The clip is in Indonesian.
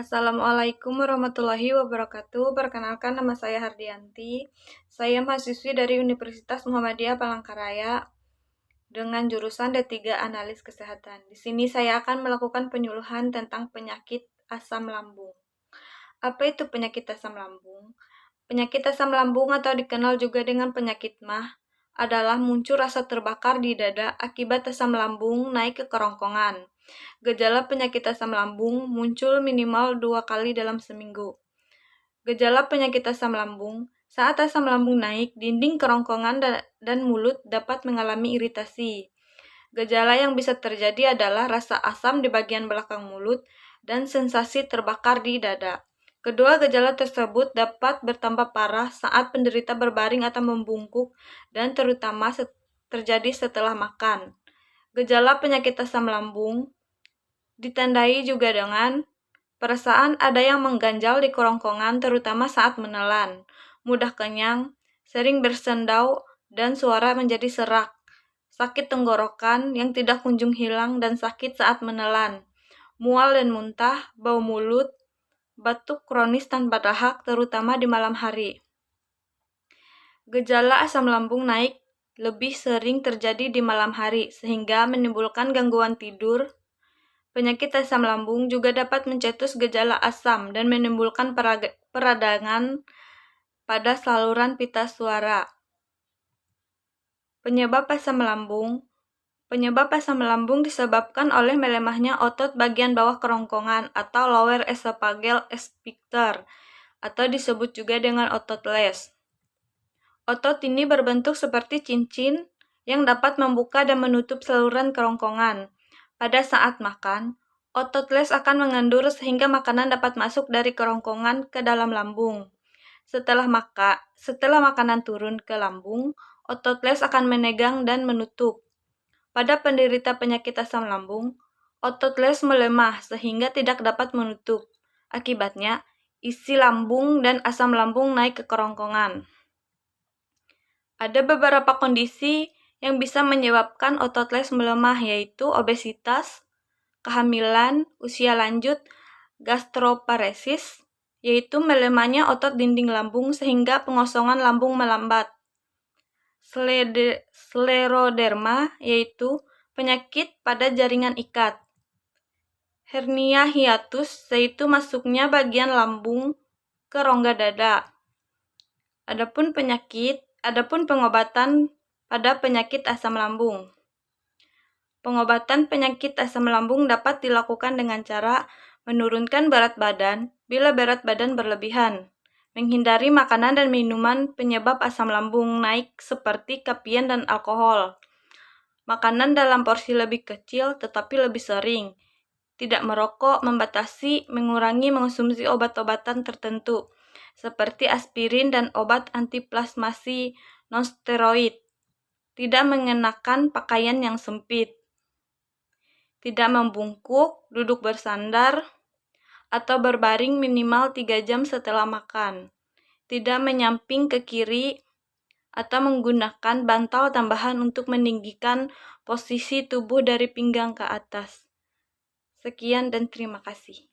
Assalamualaikum warahmatullahi wabarakatuh. Perkenalkan, nama saya Hardianti. Saya mahasiswi dari Universitas Muhammadiyah Palangkaraya dengan jurusan D3 Analis Kesehatan. Di sini saya akan melakukan penyuluhan tentang penyakit asam lambung. Apa itu penyakit asam lambung? Penyakit asam lambung atau dikenal juga dengan penyakit MAH adalah muncul rasa terbakar di dada akibat asam lambung naik ke kerongkongan. Gejala penyakit asam lambung muncul minimal 2 kali dalam seminggu. Gejala penyakit asam lambung: saat asam lambung naik, dinding kerongkongan dan mulut dapat mengalami iritasi. Gejala yang bisa terjadi adalah rasa asam di bagian belakang mulut dan sensasi terbakar di dada. Kedua gejala tersebut dapat bertambah parah saat penderita berbaring atau membungkuk dan terutama terjadi setelah makan. Gejala penyakit asam lambung ditandai juga dengan perasaan ada yang mengganjal di kerongkongan terutama saat menelan, mudah kenyang, sering bersendau, dan suara menjadi serak, sakit tenggorokan yang tidak kunjung hilang dan sakit saat menelan, mual dan muntah, bau mulut, batuk kronis tanpa dahak terutama di malam hari. Gejala asam lambung naik lebih sering terjadi di malam hari sehingga menimbulkan gangguan tidur. Penyakit asam lambung juga dapat mencetus gejala asam dan menimbulkan peradangan pada saluran pita suara. Penyebab asam lambung disebabkan oleh melemahnya otot bagian bawah kerongkongan atau lower esophageal sphincter atau disebut juga dengan otot les. Otot ini berbentuk seperti cincin yang dapat membuka dan menutup saluran kerongkongan. Pada saat makan, otot les akan mengendur sehingga makanan dapat masuk dari kerongkongan ke dalam lambung. Setelah makanan turun ke lambung, otot les akan menegang dan menutup. Pada penderita penyakit asam lambung, otot les melemah sehingga tidak dapat menutup. Akibatnya, isi lambung dan asam lambung naik ke kerongkongan. Ada beberapa kondisi yang bisa menyebabkan otot les melemah, yaitu obesitas, kehamilan, usia lanjut, gastroparesis, yaitu melemahnya otot dinding lambung sehingga pengosongan lambung melambat. Skleroderma, yaitu penyakit pada jaringan ikat. Hernia hiatus, yaitu masuknya bagian lambung ke rongga dada. Adapun pengobatan pada penyakit asam lambung. Pengobatan penyakit asam lambung dapat dilakukan dengan cara menurunkan berat badan bila berat badan berlebihan, menghindari makanan dan minuman penyebab asam lambung naik seperti kafein dan alkohol, makanan dalam porsi lebih kecil tetapi lebih sering, tidak merokok, membatasi, mengurangi mengonsumsi obat-obatan tertentu seperti aspirin dan obat antiplasmasi non-steroid, tidak mengenakan pakaian yang sempit, tidak membungkuk, duduk bersandar, atau berbaring minimal 3 jam setelah makan, tidak menyamping ke kiri, atau menggunakan bantal tambahan untuk meninggikan posisi tubuh dari pinggang ke atas. Sekian dan terima kasih.